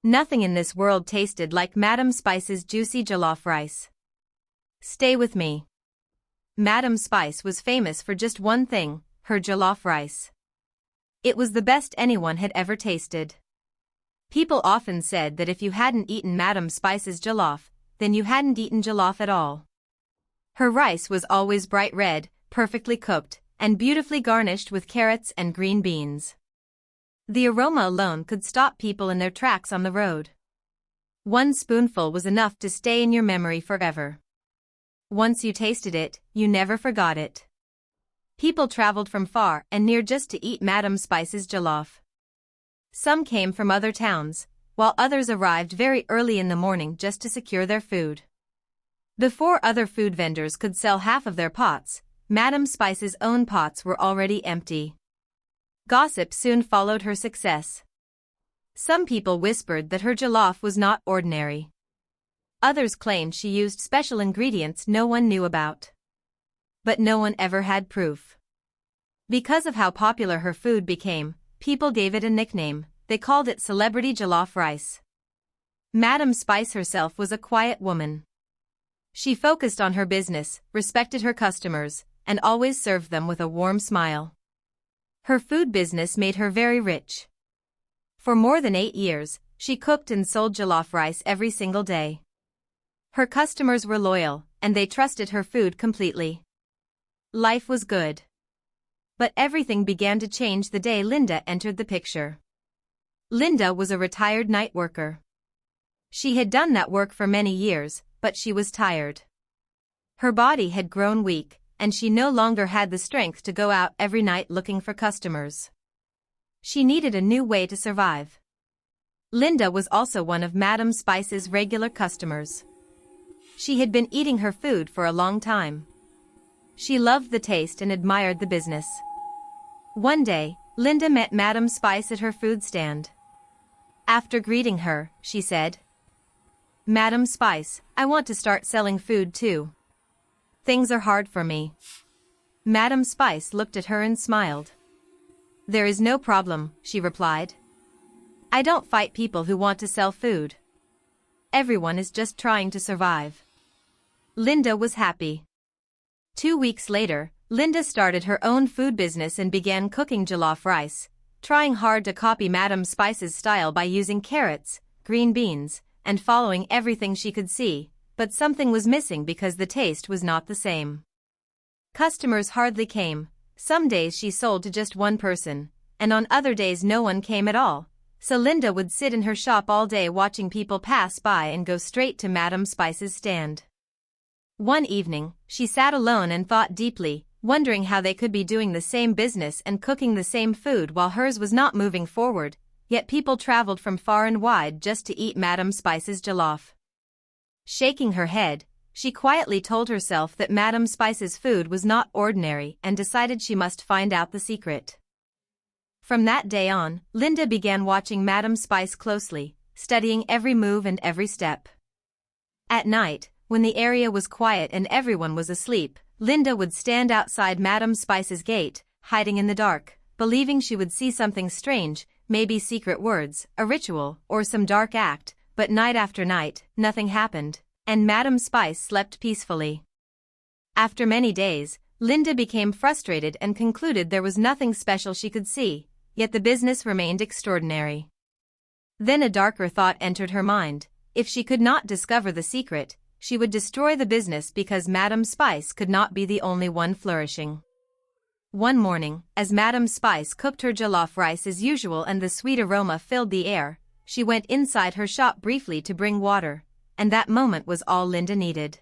Nothing in this world tasted like Madam Spice's juicy jollof rice. Stay with me. Madam Spice was famous for just one thing, her jollof rice. It was the best anyone had ever tasted. People often said that if you hadn't eaten Madam Spice's jollof, then you hadn't eaten jollof at all. Her rice was always bright red, perfectly cooked, and beautifully garnished with carrots and green beans. The aroma alone could stop people in their tracks on the road. One spoonful was enough to stay in your memory forever. Once you tasted it, you never forgot it. People traveled from far and near just to eat Madam Spice's jollof. Some came from other towns, while others arrived very early in the morning just to secure their food. Before other food vendors could sell half of their pots, Madam Spice's own pots were already empty. Gossip soon followed her success. Some people whispered that her jollof was not ordinary. Others claimed she used special ingredients no one knew about. But no one ever had proof. Because of how popular her food became, people gave it a nickname. They called it celebrity jollof rice. Madam Spice herself was a quiet woman. She focused on her business, respected her customers, and always served them with a warm smile. Her food business made her very rich. For more than 8 years, she cooked and sold jollof rice every single day. Her customers were loyal, and they trusted her food completely. Life was good. But everything began to change the day Linda entered the picture. Linda was a retired night worker. She had done that work for many years, but she was tired. Her body had grown weak, and she no longer had the strength to go out every night looking for customers. She needed a new way to survive. Linda was also one of Madam Spice's regular customers. She had been eating her food for a long time. She loved the taste and admired the business. One day, Linda met Madam Spice at her food stand. After greeting her, she said, "Madam Spice, I want to start selling food too. Things are hard for me." Madam Spice looked at her and smiled. "There is no problem," she replied. "I don't fight people who want to sell food. Everyone is just trying to survive." Linda was happy. 2 weeks later, Linda started her own food business and began cooking jollof rice, trying hard to copy Madam Spice's style by using carrots, green beans, and following everything she could see, but something was missing because the taste was not the same. Customers hardly came. Some days she sold to just one person, and on other days no one came at all, so Linda would sit in her shop all day watching people pass by and go straight to Madam Spice's stand. One evening, she sat alone and thought deeply, wondering how they could be doing the same business and cooking the same food while hers was not moving forward, yet people traveled from far and wide just to eat Madam Spice's jollof. Shaking her head, she quietly told herself that Madam Spice's food was not ordinary and decided she must find out the secret. From that day on, Linda began watching Madam Spice closely, studying every move and every step. At night, when the area was quiet and everyone was asleep, Linda would stand outside Madam Spice's gate, hiding in the dark, believing she would see something strange, maybe secret words, a ritual, or some dark act, but night after night, nothing happened, and Madam Spice slept peacefully. After many days, Linda became frustrated and concluded there was nothing special she could see, yet the business remained extraordinary. Then a darker thought entered her mind. If she could not discover the secret, she would destroy the business because Madam Spice could not be the only one flourishing. One morning, as Madam Spice cooked her jollof rice as usual and the sweet aroma filled the air, she went inside her shop briefly to bring water, and that moment was all Linda needed.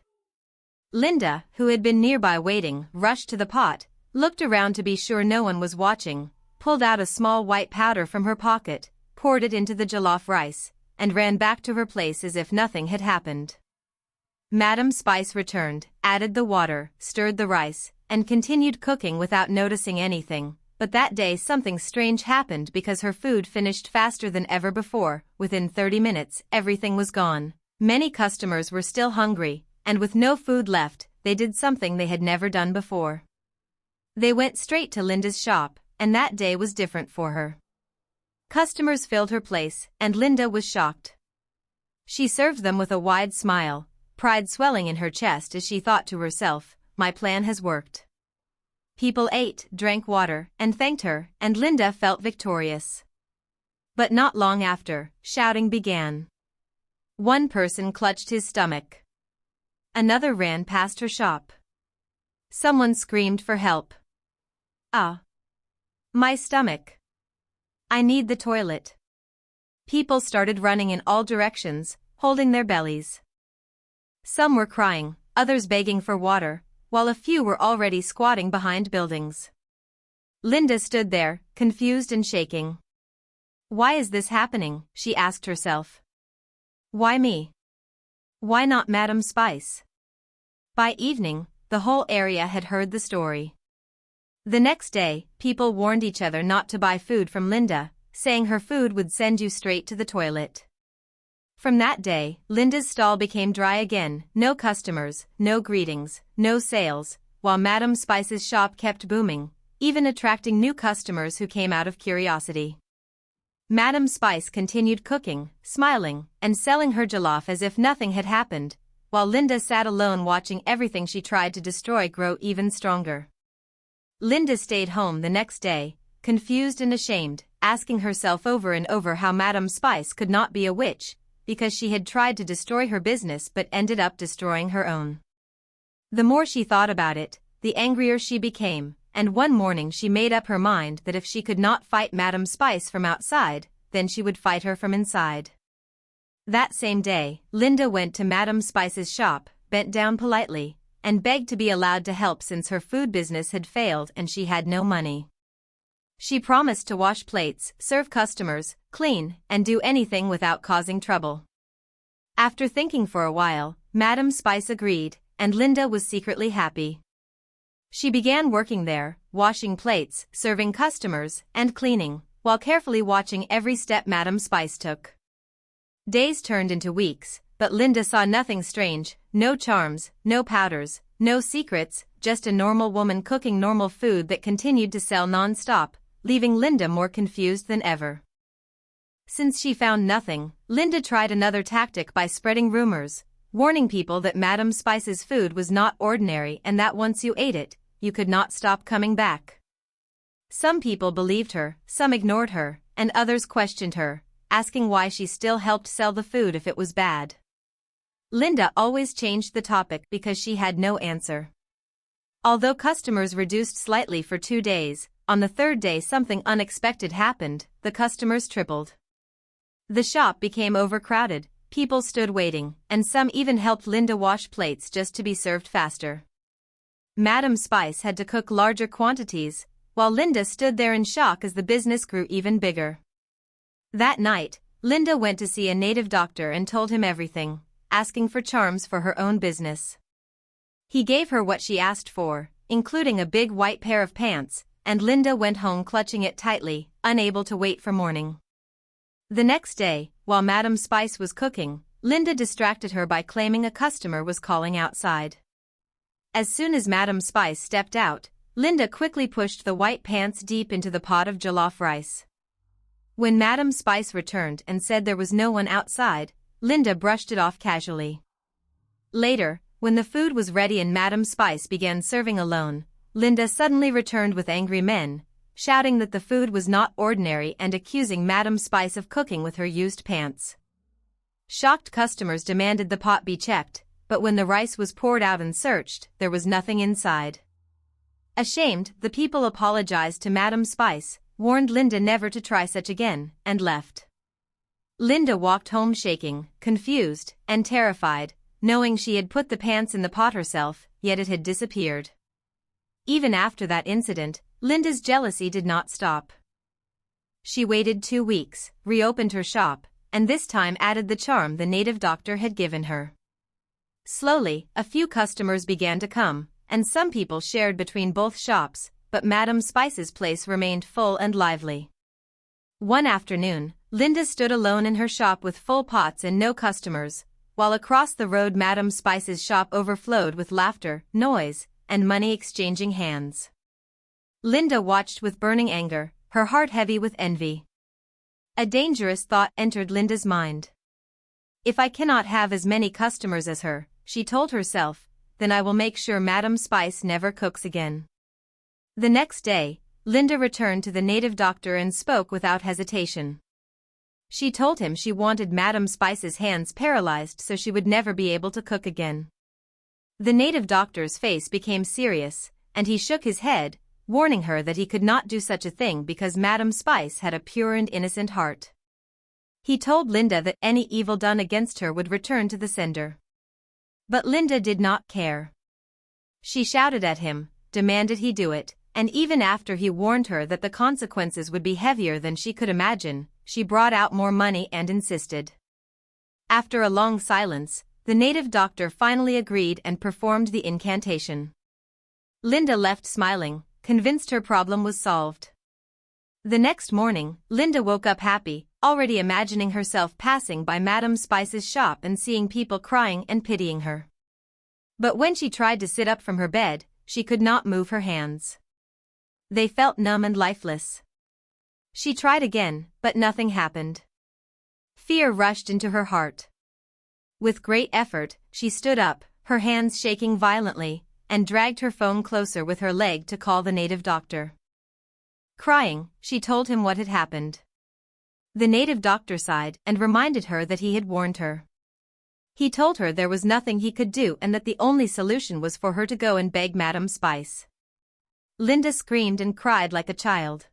Linda, who had been nearby waiting, rushed to the pot, looked around to be sure no one was watching, pulled out a small white powder from her pocket, poured it into the jollof rice, and ran back to her place as if nothing had happened. Madam Spice returned, added the water, stirred the rice, and continued cooking without noticing anything, but that day something strange happened because her food finished faster than ever before. Within 30 minutes, everything was gone. Many customers were still hungry, and with no food left, they did something they had never done before. They went straight to Linda's shop, and that day was different for her. Customers filled her place, and Linda was shocked. She served them with a wide smile, pride swelling in her chest as she thought to herself, "My plan has worked." People ate, drank water, and thanked her, and Linda felt victorious. But not long after, shouting began. One person clutched his stomach. Another ran past her shop. Someone screamed for help. "Ah! My stomach! I need the toilet." People started running in all directions, holding their bellies. Some were crying, others begging for water, while a few were already squatting behind buildings. Linda stood there, confused and shaking. "Why is this happening?" she asked herself. "Why me? Why not Madam Spice?" By evening, the whole area had heard the story. The next day, people warned each other not to buy food from Linda, saying her food would send you straight to the toilet. From that day, Linda's stall became dry again, no customers, no greetings, no sales, while Madam Spice's shop kept booming, even attracting new customers who came out of curiosity. Madam Spice continued cooking, smiling, and selling her jollof as if nothing had happened, while Linda sat alone watching everything she tried to destroy grow even stronger. Linda stayed home the next day, confused and ashamed, asking herself over and over how Madam Spice could not be a witch, because she had tried to destroy her business but ended up destroying her own. The more she thought about it, the angrier she became, and one morning she made up her mind that if she could not fight Madam Spice from outside, then she would fight her from inside. That same day, Linda went to Madam Spice's shop, bent down politely, and begged to be allowed to help since her food business had failed and she had no money. She promised to wash plates, serve customers, clean, and do anything without causing trouble. After thinking for a while, Madam Spice agreed, and Linda was secretly happy. She began working there, washing plates, serving customers, and cleaning, while carefully watching every step Madam Spice took. Days turned into weeks, but Linda saw nothing strange, no charms, no powders, no secrets, just a normal woman cooking normal food that continued to sell non-stop, leaving Linda more confused than ever. Since she found nothing, Linda tried another tactic by spreading rumors, warning people that Madam Spice's food was not ordinary and that once you ate it, you could not stop coming back. Some people believed her, some ignored her, and others questioned her, asking why she still helped sell the food if it was bad. Linda always changed the topic because she had no answer. Although customers reduced slightly for 2 days, on the third day something unexpected happened, the customers tripled. The shop became overcrowded, people stood waiting, and some even helped Linda wash plates just to be served faster. Madam Spice had to cook larger quantities, while Linda stood there in shock as the business grew even bigger. That night, Linda went to see a native doctor and told him everything, asking for charms for her own business. He gave her what she asked for, including a big white pair of pants, and Linda went home clutching it tightly, unable to wait for morning. The next day, while Madam Spice was cooking, Linda distracted her by claiming a customer was calling outside. As soon as Madam Spice stepped out, Linda quickly pushed the white pants deep into the pot of jollof rice. When Madam Spice returned and said there was no one outside, Linda brushed it off casually. Later, when the food was ready and Madam Spice began serving alone, Linda suddenly returned with angry men, shouting that the food was not ordinary and accusing Madam Spice of cooking with her used pants. Shocked customers demanded the pot be checked, but when the rice was poured out and searched, there was nothing inside. Ashamed, the people apologized to Madam Spice, warned Linda never to try such again, and left. Linda walked home shaking, confused, and terrified, knowing she had put the pants in the pot herself, yet it had disappeared. Even after that incident, Linda's jealousy did not stop. She waited 2 weeks, reopened her shop, and this time added the charm the native doctor had given her. Slowly, a few customers began to come, and some people shared between both shops, but Madam Spice's place remained full and lively. One afternoon, Linda stood alone in her shop with full pots and no customers, while across the road Madam Spice's shop overflowed with laughter, noise, and money exchanging hands. Linda watched with burning anger, her heart heavy with envy. A dangerous thought entered Linda's mind. If I cannot have as many customers as her, she told herself, then I will make sure Madam Spice never cooks again. The next day, Linda returned to the native doctor and spoke without hesitation. She told him she wanted Madam Spice's hands paralyzed so she would never be able to cook again. The native doctor's face became serious, and he shook his head, warning her that he could not do such a thing because Madam Spice had a pure and innocent heart. He told Linda that any evil done against her would return to the sender. But Linda did not care. She shouted at him, demanded he do it, and even after he warned her that the consequences would be heavier than she could imagine, she brought out more money and insisted. After a long silence, the native doctor finally agreed and performed the incantation. Linda left smiling, convinced her problem was solved. The next morning, Linda woke up happy, already imagining herself passing by Madam Spice's shop and seeing people crying and pitying her. But when she tried to sit up from her bed, she could not move her hands. They felt numb and lifeless. She tried again, but nothing happened. Fear rushed into her heart. With great effort, she stood up, her hands shaking violently, and dragged her phone closer with her leg to call the native doctor. Crying, she told him what had happened. The native doctor sighed and reminded her that he had warned her. He told her there was nothing he could do and that the only solution was for her to go and beg Madam Spice. Linda screamed and cried like a child.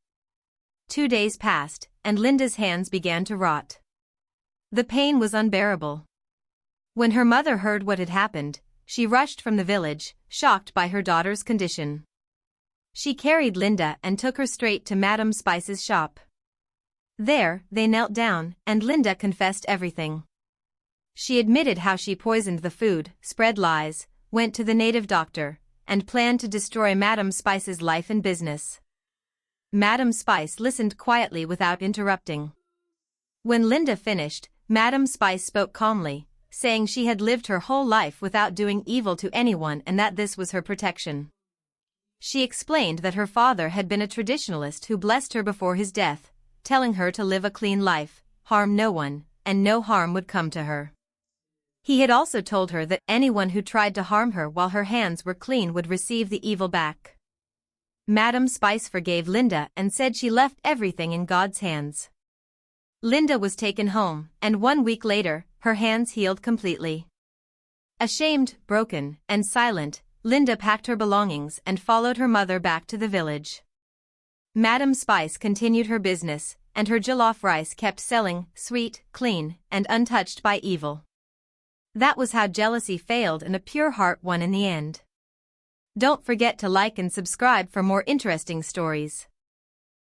2 days passed, and Linda's hands began to rot. The pain was unbearable. When her mother heard what had happened, she rushed from the village, shocked by her daughter's condition. She carried Linda and took her straight to Madam Spice's shop. There, they knelt down, and Linda confessed everything. She admitted how she poisoned the food, spread lies, went to the native doctor, and planned to destroy Madam Spice's life and business. Madam Spice listened quietly without interrupting. When Linda finished, Madam Spice spoke calmly, saying she had lived her whole life without doing evil to anyone and that this was her protection. She explained that her father had been a traditionalist who blessed her before his death, telling her to live a clean life, harm no one, and no harm would come to her. He had also told her that anyone who tried to harm her while her hands were clean would receive the evil back. Madam Spice forgave Linda and said she left everything in God's hands. Linda was taken home, and 1 week later, her hands healed completely. Ashamed, broken, and silent, Linda packed her belongings and followed her mother back to the village. Madam Spice continued her business, and her jollof rice kept selling, sweet, clean, and untouched by evil. That was how jealousy failed and a pure heart won in the end. Don't forget to like and subscribe for more interesting stories.